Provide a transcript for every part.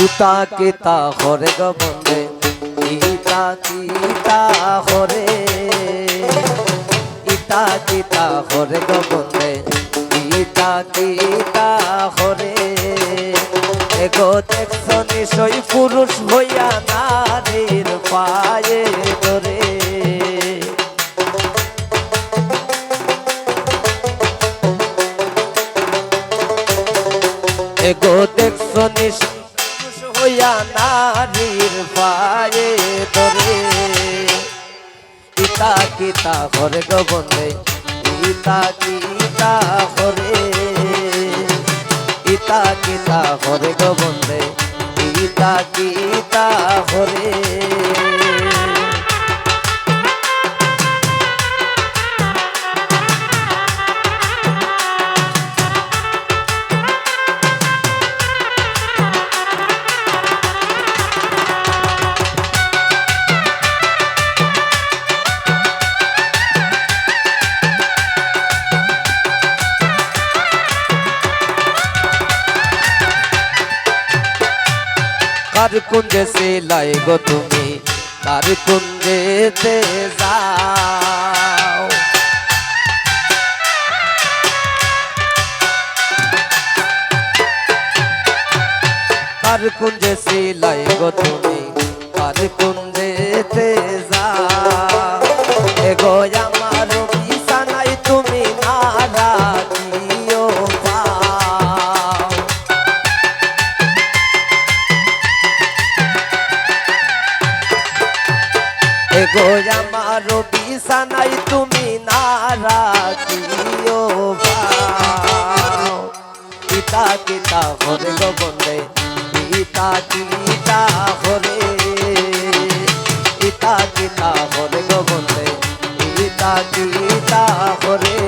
ইতা কিতা হরে গো বন্দে ইতা কিতা হরে ইতা কিতা হরে গো বন্দে ইতা কিতা হরে এগো দেখছো নিশই পুরুষ হইয়া নারীর পায়ে ধরে এগো দেখছো নিশই পুরুষ হইয়া নারীর পায়ে ধরে ইতা কিতা হরে গো বন্দে ইতা কিতা হরে ইতা কিতা হরে গো বন্দে ইতা কিতা হরে কার কুঞ্জে সিলাই গো তুমি কার কুঞ্জেতে যাও কার কুঞ্জে সিলাই গো তুমি কার কুঞ্জেতে যাও এগো আমার বিছানায় তুমি না রাখিও পাও এগো আমার বিছানায় তুমি না রাখিও পাও ইতা কিতা হরে গো বন্দে ইতা কিতা হরে ইতা কিতা হরে গো বন্দে ইতা কিতা হরে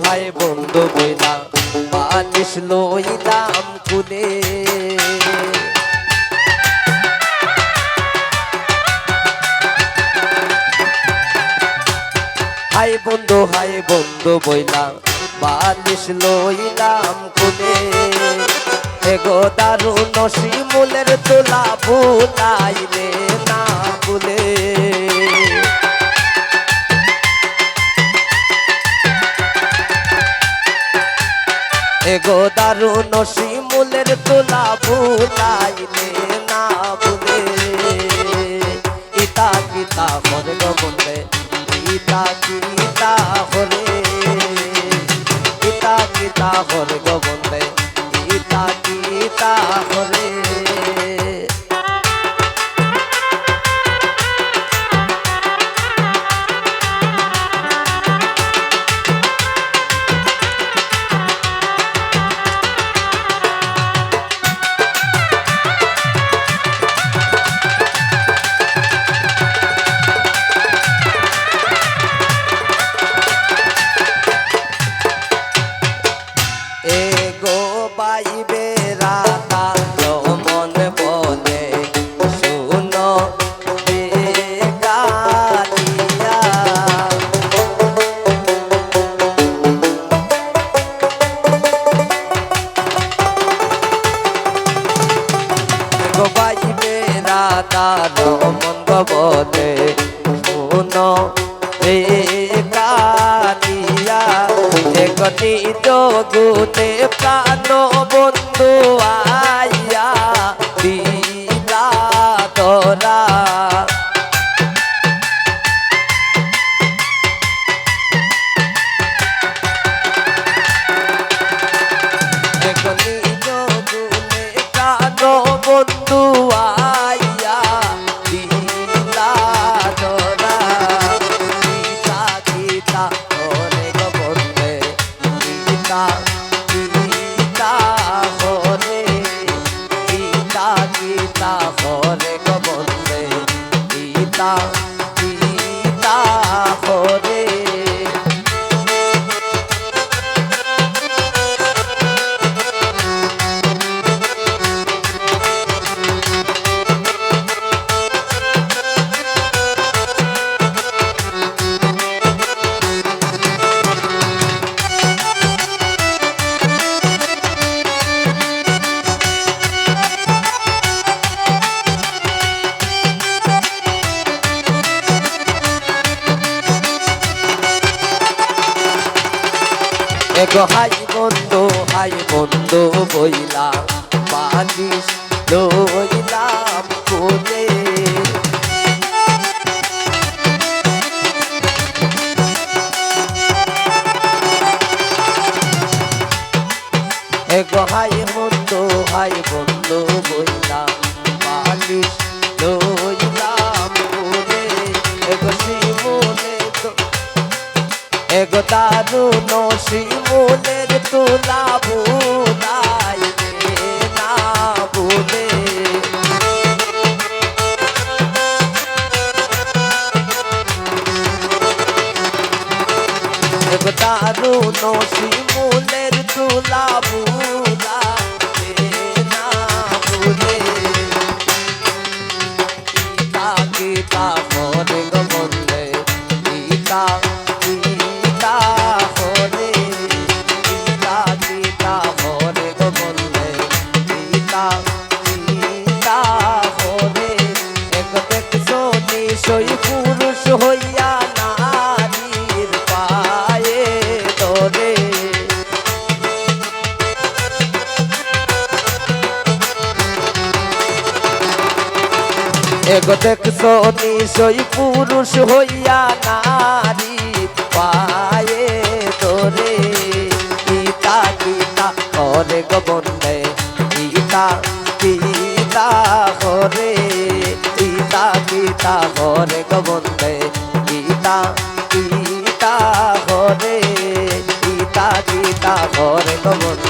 হাই বন্ধু বইলা বালিশ লইলাম কুলে হাই বন্ধু বইলা বালিশ লইলাম কুলে এগো দারুণ শিমুলের তোলা ভুলাইলে না ভুলে এগো দারুণ শিমুলের তোলা ভুলাইলে না ভুলে ইতা কিতা হরে গো বন্দে ইতা কিতা হরে ইতা কিতা হরে গো বন্দে ইতা কিতা হরে মন্দ বলে শুনো রে কালিয়া একটি জগুতে প্রাণ বন্ধু আইয়া দিলা তোরা একটি জগুতে প্রাণ বন্ধু আইয়া দিলা তোরা গীতা গীতা হরে গো বন্দে গীতা গীতা হরে গীতা গীতা গীতা করে গো বন্দে গীতা গীতা করে এগো হাই বন্ধু বইলা বালিশ লইলাম কোলে এগো হাই বন্ধু বইলা বালিশ লইলাম কোলে এগো শিমুলে এগো দারুণ শিমুলের তুলা বুলাই না বুলে এগো দারুণ শিমুলের তুলা বুলাই না বুলে গীতা গীতা করে গো বন্দে গীতা গীতা করে গীতা গীতা করে গো বন্দে গীতা গীতা করে এক দেখছো নিশই পুরুষ হইয়া নারীর পায়ে ধরে এগো দেখছো নিশই পুরুষ হইয়া নারী পায়ে ধরে গীতা গীতা করে গো বন্দে গীতা গীতা করে গীতা গীতা করে গো বন্দে গীতা গীতা করে গীতা গীতা করে গো বন্দে